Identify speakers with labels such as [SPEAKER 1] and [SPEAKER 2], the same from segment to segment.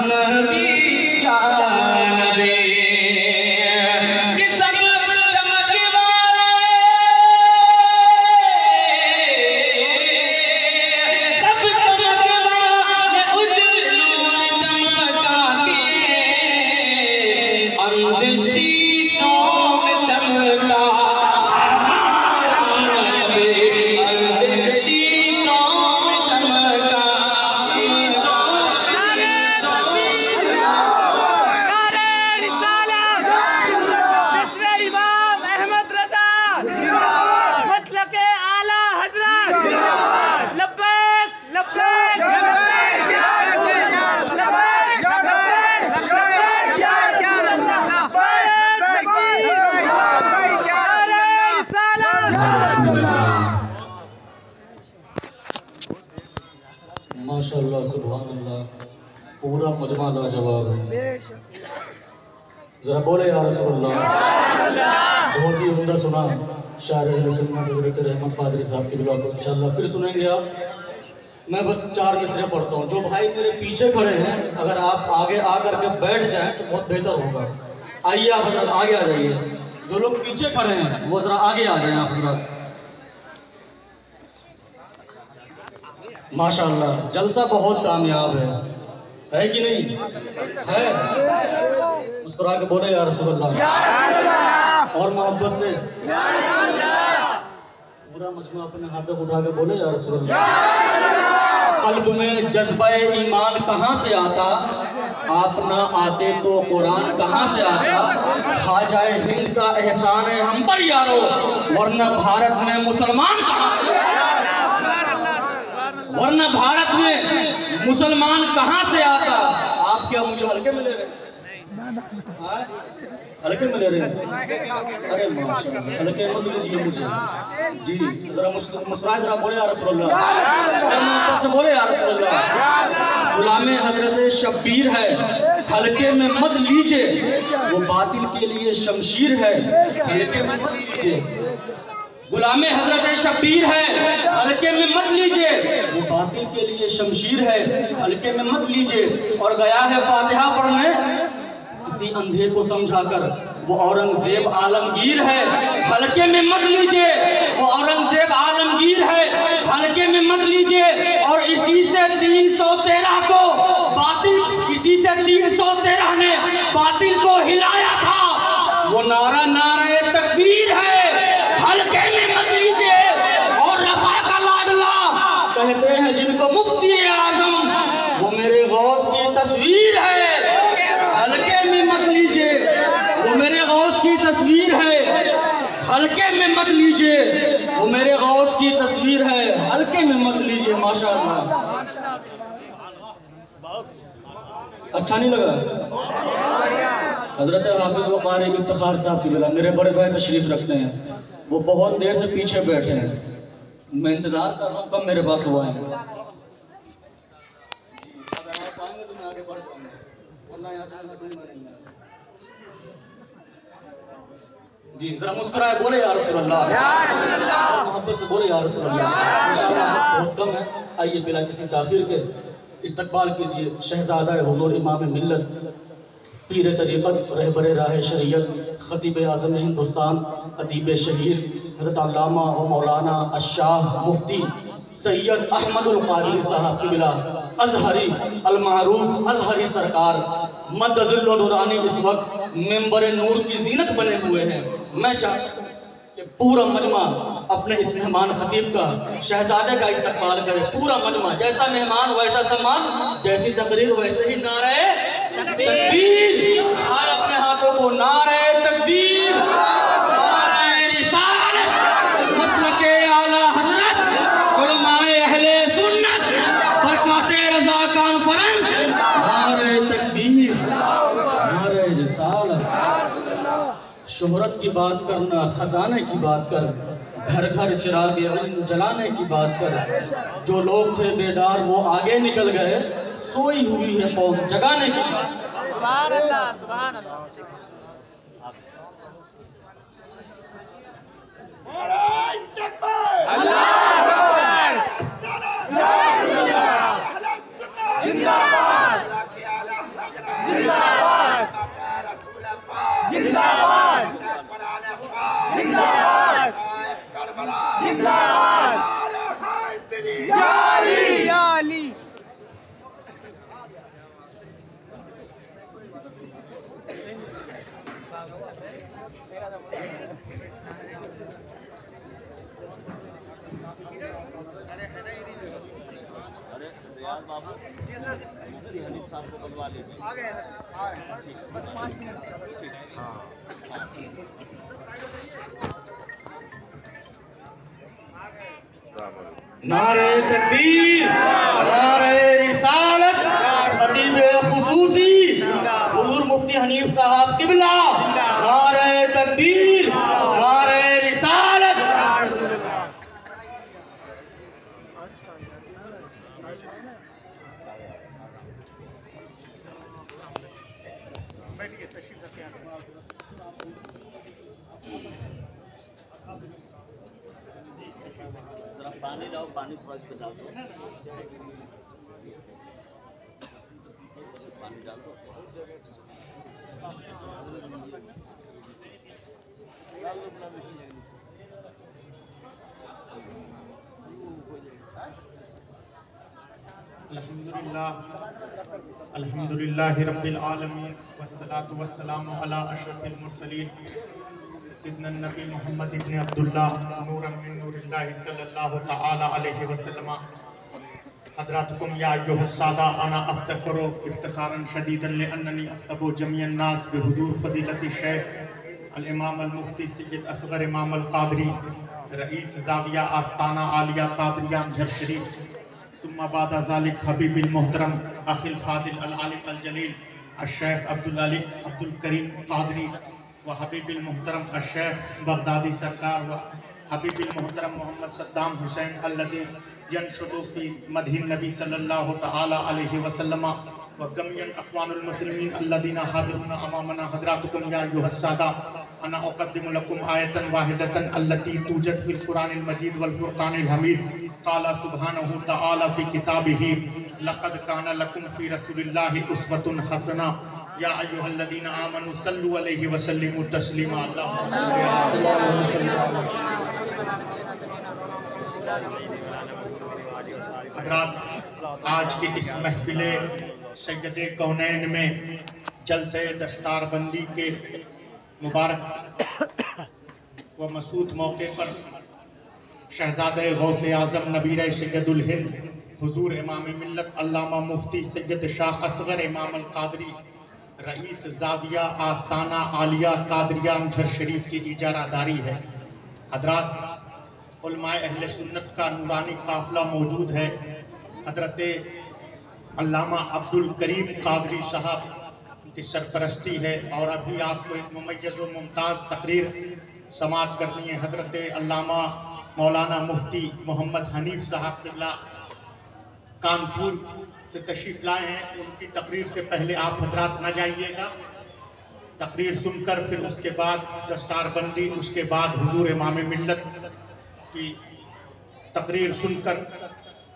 [SPEAKER 1] नबी या नबी कि सब चमक वाले सब चमक वाले उजलून चमका के अंधशीशों में चमका
[SPEAKER 2] माशाअल्लाह सुभान अल्लाह, पूरा मजमा लाजवाब है। जरा बोले या रसूल अल्लाह। बहुत ही उम्दा सुना शायर अहले सुन्नत हज़रत रहमत कादरी साहब की दुआ को इंशाअल्लाह फिर सुनेंगे आप। मैं बस 4 किसरे पढ़ता हूँ। जो भाई मेरे पीछे खड़े हैं अगर आप आगे आकर के बैठ जाएं तो बहुत बेहतर होगा। आइए आप हजरत आगे आ जाइए। जो लोग पीछे खड़े हैं वो जरा आगे आ जाएं आप हजरत। माशाअल्लाह जलसा बहुत कामयाब है कि नहीं है? मुस्कुरा के बोले या रसूल अल्लाह और मोहब्बत से पूरा मजमा अपने हाथों उठा के बोले या रसूल अल्लाह। कल्ब में जज्बा ईमान कहाँ से आता, आप ना आते तो कुरान कहाँ से आता। ख्वाजा हिंद का एहसान है हम पर यारो, वरना भारत में मुसलमान कहाँ से वरना भारत में मुसलमान कहाँ से आता। आप क्या मुझे हल्के में ले रहे हैं? हल्के में ले रहे हैं? अरे माशाअल्लाह हल्के मत लीजिए मुझे जी। जरा मुस्कुराए जरा बोले या रसूल अल्लाह से बोले या रसूल अल्लाह। गुलामे हजरत शब्बीर है हल्के में मत लीजिए, वो बातिल के लिए शमशीर है हल्के में मत लीजिए। गुलामे हजरत शब्बीर है हल्के में मत लीजिए, वो बातिल के लिए शमशीर है हल्के में मत लीजिए। और गया है फातिहा पढ़ने किसी अंधे को समझाकर, वो औरंगजेब आलमगीर है हल्के में मत लीजिए। वो औरंगजेब आलमगीर है हल्के में मत लीजिए। और इसी से 313 को बातिल, इसी से 313 ने बातिल को हिलाया था। वो नारा नारे तकबीर है हल्के में मत लीजिए। और रफ़ा का लाडला कहते हैं जिनको मुफ्ती आजम, वो मेरे गौस की तस्वीर है हल्के में मत लीजिए। वो मेरे गौस की तस्वीर है हल्के में मत लीजिए। वो मेरे गौस की तस्वीर है हल्के में मत लीजिए। माशाअल्लाह अच्छा नहीं लगा? हजरत हाफिज व क़ारी इफ्तिखार साहब की बिला मेरे बड़े भाई तशरीफ रखते हैं, वो बहुत देर से पीछे बैठे हैं। मैं इंतजार कर रहा हूँ कब मेरे पास हुआ है। जी जरा मुस्कुराए बोले या रसूल अल्लाह, मोहब्बत से बोले या रसूल अल्लाह। इंशाअल्लाह बहुत कम है। आइए बिला किसी ताखीर के इस्तकबाल कीजिए शहजादा हुजूर इमाम मिल्लत पीर तरीक़त रहबर राह शरीयत खतीब आज़म हिंदुस्तान अदीब शहीर हज़रत अल्लामा व मौलाना अशाह मुफ्ती सैयद अहमदुल क़ादरी साहब की बिला अज़हरी अलमारूफ अज़हरी सरकार मद्दज़िल नूरानी इस वक्त मेंबर नूर की जीनत बने हुए हैं। मैं चाहता हूँ कि पूरा मजमा अपने इस मेहमान खतीब का शहजादे का इस्तकबाल करे। पूरा मजमा जैसा मेहमान वैसा सम्मान, जैसी तकरीर वैसे ही नारे तकबीर। आए अपने हाथों को नारे तकबीर, नारे रिसालत, मसलके आला हज़रत, उलमाए अहले सुन्नत, बरकाते रज़ा कॉन्फ्रेंस, नारे तकबीर, नारे रिसालत। शोहरत की बात करना, खजाने की बात कर, घर घर चिराग जलाने की बात कर। जो लोग थे बेदार वो आगे निकल गए, सोई हुई है कौम जगाने की बात। सुभान अल्लाह, सुभान अल्लाह।
[SPEAKER 3] अरे रियाज बाबू मुफ्ती हनीफ साहब को बुलवा लीजिए। आ गए बस 5 मिनट। हाँ
[SPEAKER 2] नारे तकबीर, नारे रिसालत, खतीब खुसूसी हुजूर मुफ्ती हनीफ साहब किबला, नारे तकबीर, नारे रिसालत।
[SPEAKER 3] जरा पानी लाओ, पानी थोड़ा इस पे डाल दो, पानी डाल दो।
[SPEAKER 4] अल्हम्दुलिल्लाह रब्बिल आलमीन वस्सलातु वस्सलामु अला अशरफिल मुरसलीन सिद्दीक़ नबी मोहम्मद इब्न अब्दुल्लाह नूरन मिन नूरिल्लाह सल्लल्लाहु तआला अलैहि वसल्लम। हज़रातकुम या अय्युहस्सादा अना अफ्तखुरु इफ्तिखारन शदीदन लिअन्ननी अख्तबु जमीअन नास बिहुदूर फदीलति शेख अल इमाम अल मुफ्ती सैयद असगर इमाम अल कादरी रईस ज़ाविया आस्ताना आलिया कादरिया अमजद शरीफ सुम्मा बादा ज़ालिक हबीबिल मोहतरम अखिल फादिल अल आलिम अल जलील अश-शेख अब्दुल करीम कादरी व हबीबिल मोहतरम अश-शेख बगदादी सरकार व हबीबिल मोहतरम मोहम्मद सद्दाम हुसैन अल्लज़ी यनशुदु फी मदहिन नबी सल्लल्लाहु तआला अलैहि वसल्लम व गमियन अख्वानुल मुस्लिमीन अल्लज़ीना हादिरुना अमामना हज़रातकुम या अय्युहस्सादा अना उक़द्दिमु लकुम आयतन वाहिदतन अल्लती तूजद फिल कुरानिल मजीद वल फुरक़ानिल हमीद क़ाला सुब्हानहु तआला फी किताबिही लक़द काना लकुम फी रसूलिल्लाहि उस्वतुन हसना या अय्युहल्लज़ीना आमनु सल्लु अलैहि व सल्लिमु तस्लीमा। हज़रात, आज की इस महफिले सैयद कौनैन में जलसे दस्तारबंदी के मुबारक व मसूद मौके पर शहजादे गौसे आज़म नबीर सैयदुल हिंद हुजूर इमाम मिल्लत अल्लामा मुफ्ती सैयद शाह असगर इमाम अल कादरी रईस ज़ाविया आस्ताना आलिया कादरिया अमजद शरीफ की इजारादारी है। हज़रात, उलमाए अहले सुन्नत का नूरानी काफ़िला मौजूद है। हज़रत अल्लामा अब्दुल करीम कादरी साहब की सरपरस्ती है और अभी आपको एक मुमय्यज़ व मुमताज़ तकरीर समाअत करनी है। हज़रत अल्लामा मौलाना मुफ्ती मोहम्मद हनीफ साहब क़िबला कानपुर से तशरीफ़ लाए हैं। उनकी तकरीर से पहले आप हज़रात न जाइएगा। तकरीर सुनकर फिर उसके बाद दस्तारबंदी, उसके बाद हुजूर इमाम मिल्लत की तकरीर सुनकर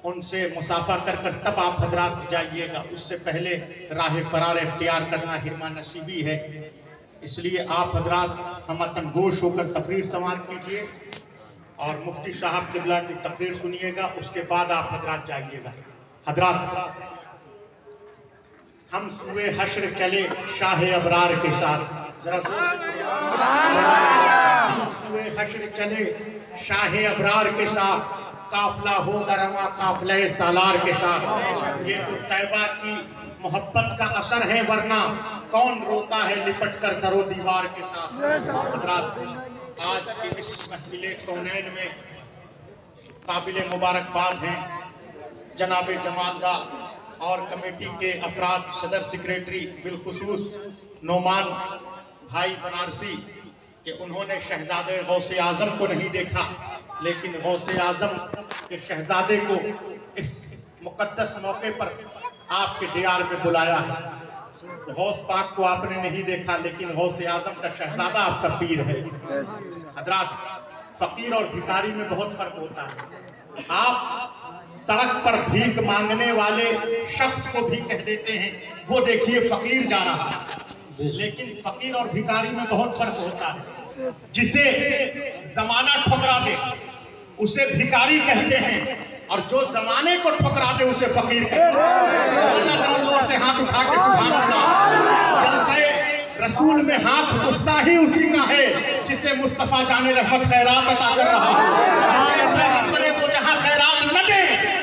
[SPEAKER 4] उनसे मुसाफा कर तब आप हज़रात जाइएगा। उससे पहले राह फरार इख्तियार करना हिरमा नसीबी है। इसलिए आप हज़रात हमतन गोश होकर तकरीर समाअत कीजिए और मुफ्ती साहब क़िबला की तकरीर सुनिएगा। उसके बाद आप हज़रात जाइएगा। हज़रात, हम सुए हश्र चले शाह अबरार के साथ, जरा सुए हश्र चले शाह अबरार के साथ, काफिला होगा रवा काफिला सालार के साथ। ये तो तैबा की मोहब्बत का असर है, वरना कौन रोता है लिपट कर दरो दीवार के साथ। हज़रात, आज की इस महफिले कौनैन में काबिल मुबारकबाद हैं जनाब जमालदार और कमेटी के अफराद, सदर सेक्रेटरी बिलखुसूस नोमान भाई बनारसी कि उन्होंने शहजादे गौसे आज़म को नहीं देखा, लेकिन गौसे आज़म के शहजादे को इस मुक़द्दस मौके पर आपके डियार में बुलाया है। गौस पाक को आपने नहीं देखा, लेकिन गौसे आज़म का शहजादा आपका पीर है। हज़रात, फ़कीर और भिखारी में बहुत फ़र्क होता है। आप सड़क पर भीख मांगने वाले शख्स को भी कह देते हैं वो देखिए फ़कीर जा रहा है, लेकिन फ़कीर और भिखारी में बहुत फ़र्क होता है। जिसे ज़माना ठुकरा दे उसे भिखारी कहते हैं, और जो ज़माने को ठुकरा दे उसे फ़कीर कहते हैं। अल्लाह जोर से हाथ उठा के सुभान अल्लाह। जलसे रसूल में हाथ उठता ही उसी का है जिसे मुस्तफा जाने रहमत खैरात अता कर रहा है। तो जहाँ खैरात न दे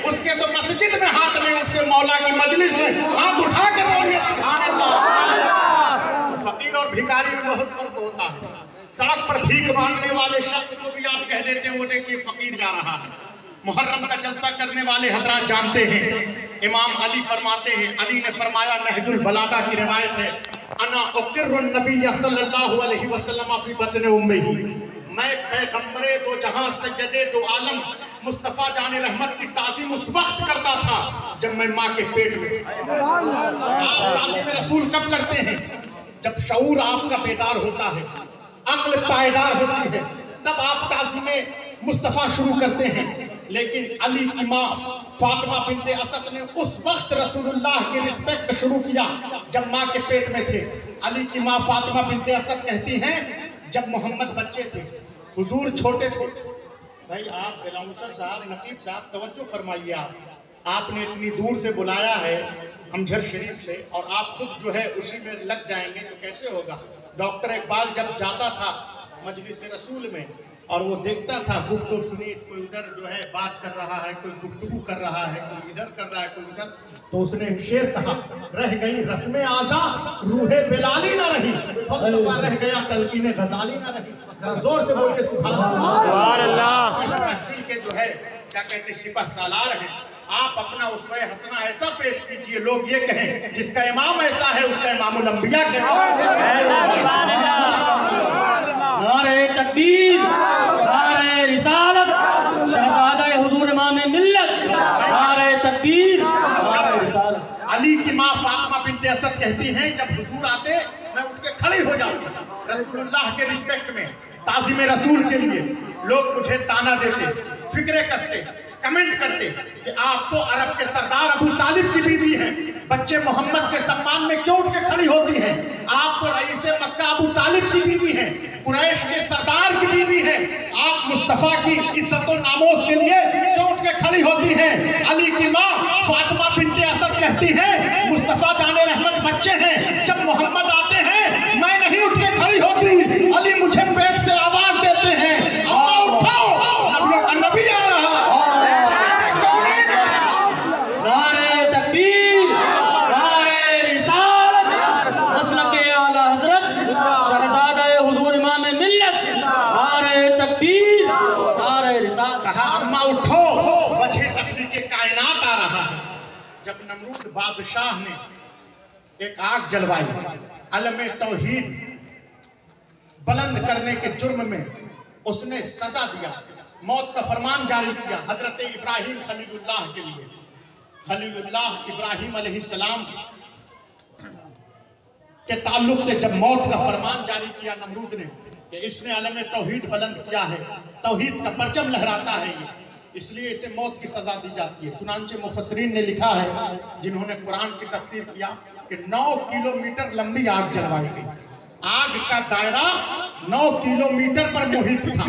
[SPEAKER 4] उसके तो मस्जिद में हाथ नहीं उठते, मौला की मजलिस में हाथ उठा कर बोलिए सुभान अल्लाह। फकीर और भिखारी में बहुत फर्क होता है। सड़क पर भीख मांगने वाले शख्स को भी आप कह देते हैं वो देखिए फकीर जा रहा है। मुहर्रम का जलसा करने वाले हजरात जानते हैं, इमाम अली फरमाते हैं, अली ने फरमाया, नहजुल बलागा की रिवायत है, अना उकिर्रुन नबी सल्लल्लाहु अलैहि वसल्लम फी बतन उम्मिही, मैं पैगंबरे दो जहां सज्जदे दो आलम मुस्तफा जाने रहमत की ताज़ीम उस वक्त करता था जब मैं माँ के पेट में। आप ताज़ीम रसूल कब करते हैं? जब शऊर आपका बेदार होता है, अक्ल पायदार होती है, तब आप ताज़ीम मुस्तफा शुरू करते हैं। लेकिन अली की माँ फातिमा बिन्ते असद ने उस वक्त रसूलुल्लाह की रिस्पेक्ट शुरू किया जब माँ के पेट में थे। अली की माँ फातिमा बिन्ते असद कहती हैं, जब मोहम्मद बच्चे थे, हुजूर छोटे थे। भाई आप बेलाउसर साहब, नकीब साहब तवज्जो फरमाइए। आपने इतनी दूर से बुलाया है अमझर शरीफ से और आप खुद जो है उसी में लग जाएंगे तो कैसे होगा। डॉक्टर इकबाल जब जाता था मजलिस रसूल में और वो देखता था गुफ्तगू सुनी, कोई उधर जो है बात कर रहा है, कोई गुफ्तगू कर रहा है, कोई इधर कर रहा है, कोई उधर, तो उसने शेर कहा, रह गई रस्में आज़ा रूहे बिलाली ना रही, फलसफा रह गया तलकीने गजाली ना रही। जरा जोर से बोलिए सुभान अल्लाह। इस महफिल के जो है क्या कहते हैं सिपह सालार हैं। आप अपना उसवे हसना ऐसा पेश कीजिए लोग ये कहें जिसका इमाम ऐसा है उसका इमामुल अंबिया
[SPEAKER 2] नारे तकबीर, नारे रिसालत, शहजादा हुजूर इमाम मिल्लत, नारे तकबीर, नारे रिसालत।
[SPEAKER 4] अली की माँ फातिमा बिन्ते असद कहती हैं, जब हुजूर आते मैं उठ के खड़ी हो जाती रसूलुल्लाह के रिस्पेक्ट में, ताज़ीम रसूल के लिए। लोग मुझे ताना देते, फिक्रे कसते, कमेंट करते कि आप तो अरब के सरदार अबू तालिब की बीवी हैं, बच्चे मोहम्मद के सम्मान में क्यों उठ के खड़ी होती हैं? आप तो रईसे मक्का अबू तालिब की बीवी हैं, कुरैश के सरदार की बीवी हैं, आप मुस्तफा की इज्जत और नामोस के लिए क्यों उठ के खड़ी होती हैं? अली की माँ फातिमा बिन्ते असद कहती है, मुस्तफा जाने रहमत बच्चे हैं, जब मोहम्मद आते हैं मैं नहीं उठ के खड़ी होती। अली मुझे पेट से आवाज देते हैं, अम्मा उठाओ, नबियों का नबी आ रहा।
[SPEAKER 2] नारे तकबीर, नारे रिसालत, मसलके आला हजरत शहजादा हुजूर इमाम मिल्लत, नारे तकबीर, नारे रिसालत।
[SPEAKER 4] कहा अम्मा उठो, वजह तखलीक़े कायनात आ रहा है। जब नमरूद बादशाह ने एक आग जलवाई, अलमे तौहीद बुलंद करने के जुर्म में उसने सजा दिया, मौत का फरमान जारी किया हजरत इब्राहिम खलीलुल्लाह के लिए। खलीलुल्लाह इब्राहिम अलैहिस्सलाम के ताल्लुक से जब मौत का फरमान जारी किया नमरूद ने कि इसने अलम तौहीद बुलंद किया है, तौहीद का परचम लहराता है ये, इसलिए इसे मौत की सजा दी जाती है। चुनांचे मुफस्सिरीन ने लिखा है जिन्होंने कुरान की तफसीर किया कि 9 किलोमीटर लंबी आग जलवाई गई। आग का दायरा 9 किलोमीटर पर मुहित था।